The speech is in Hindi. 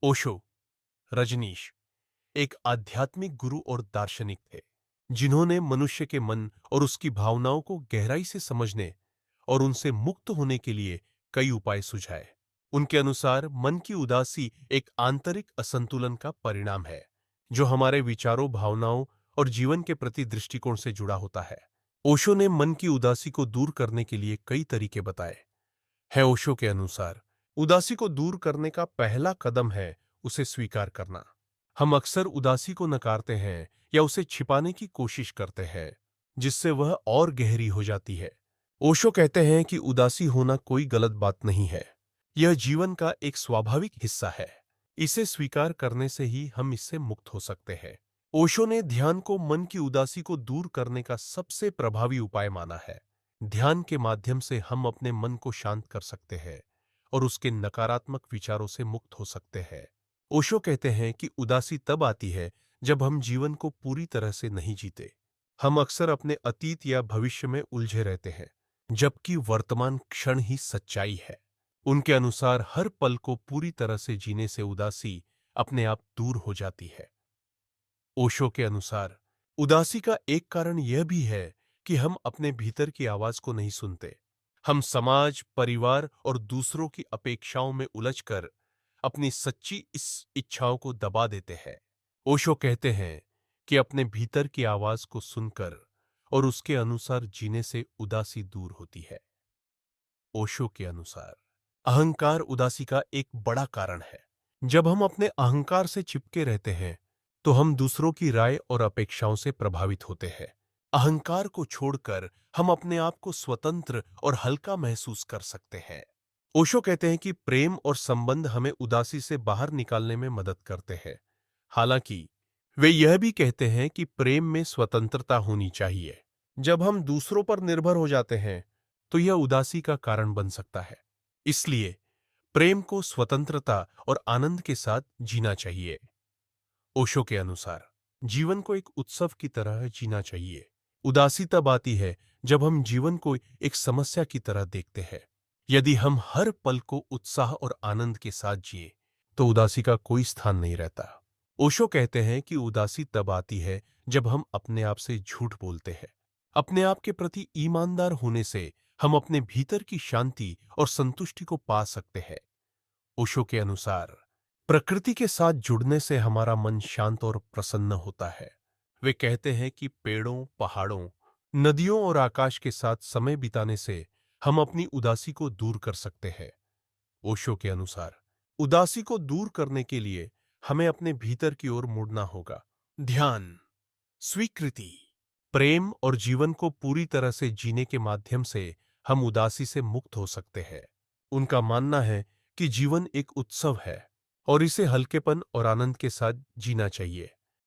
ओशो, रजनीश एक आध्यात्मिक गुरु और दार्शनिक थे जिन्होंने मनुष्य के मन और उसकी भावनाओं को गहराई से समझने और उनसे मुक्त होने के लिए कई उपाय सुझाए। उनके अनुसार मन की उदासी एक आंतरिक असंतुलन का परिणाम है जो हमारे विचारों, भावनाओं और जीवन के प्रति दृष्टिकोण से जुड़ा होता है। ओशो ने मन की उदासी को दूर करने के लिए कई तरीके बताए हैं। ओशो के अनुसार उदासी को दूर करने का पहला कदम है उसे स्वीकार करना। हम अक्सर उदासी को नकारते हैं या उसे छिपाने की कोशिश करते हैं, जिससे वह और गहरी हो जाती है। ओशो कहते हैं कि उदासी होना कोई गलत बात नहीं है, यह जीवन का एक स्वाभाविक हिस्सा है। इसे स्वीकार करने से ही हम इससे मुक्त हो सकते हैं। ओशो ने ध्यान को मन की उदासी को दूर करने का सबसे प्रभावी उपाय माना है। ध्यान के माध्यम से हम अपने मन को शांत कर सकते हैं और उसके नकारात्मक विचारों से मुक्त हो सकते हैं। ओशो कहते हैं कि उदासी तब आती है जब हम जीवन को पूरी तरह से नहीं जीते। हम अक्सर अपने अतीत या भविष्य में उलझे रहते हैं, जबकि वर्तमान क्षण ही सच्चाई है। उनके अनुसार हर पल को पूरी तरह से जीने से उदासी अपने आप दूर हो जाती है। ओशो के अनुसार उदासी का एक कारण यह भी है कि हम अपने भीतर की आवाज को नहीं सुनते। हम समाज, परिवार और दूसरों की अपेक्षाओं में उलझकर अपनी सच्ची इस इच्छाओं को दबा देते हैं। ओशो कहते हैं कि अपने भीतर की आवाज को सुनकर और उसके अनुसार जीने से उदासी दूर होती है। ओशो के अनुसार अहंकार उदासी का एक बड़ा कारण है। जब हम अपने अहंकार से चिपके रहते हैं तो हम दूसरों की राय और अपेक्षाओं से प्रभावित होते हैं। अहंकार को छोड़कर हम अपने आप को स्वतंत्र और हल्का महसूस कर सकते हैं। ओशो कहते हैं कि प्रेम और संबंध हमें उदासी से बाहर निकालने में मदद करते हैं। हालांकि वे यह भी कहते हैं कि प्रेम में स्वतंत्रता होनी चाहिए। जब हम दूसरों पर निर्भर हो जाते हैं तो यह उदासी का कारण बन सकता है। इसलिए प्रेम को स्वतंत्रता और आनंद के साथ जीना चाहिए। ओशो के अनुसार जीवन को एक उत्सव की तरह जीना चाहिए। उदासी तब आती है जब हम जीवन को एक समस्या की तरह देखते हैं। यदि हम हर पल को उत्साह और आनंद के साथ जिए तो उदासी का कोई स्थान नहीं रहता। ओशो कहते हैं कि उदासी तब आती है जब हम अपने आप से झूठ बोलते हैं। अपने आप के प्रति ईमानदार होने से हम अपने भीतर की शांति और संतुष्टि को पा सकते हैं। ओशो के अनुसार प्रकृति के साथ जुड़ने से हमारा मन शांत और प्रसन्न होता है। वे कहते हैं कि पेड़ों, पहाड़ों, नदियों और आकाश के साथ समय बिताने से हम अपनी उदासी को दूर कर सकते हैं। ओशो के अनुसार उदासी को दूर करने के लिए हमें अपने भीतर की ओर मुड़ना होगा। ध्यान, स्वीकृति, प्रेम और जीवन को पूरी तरह से जीने के माध्यम से हम उदासी से मुक्त हो सकते हैं। उनका मानना है कि जीवन एक उत्सव है और इसे हल्केपन और आनंद के साथ जीना चाहिए।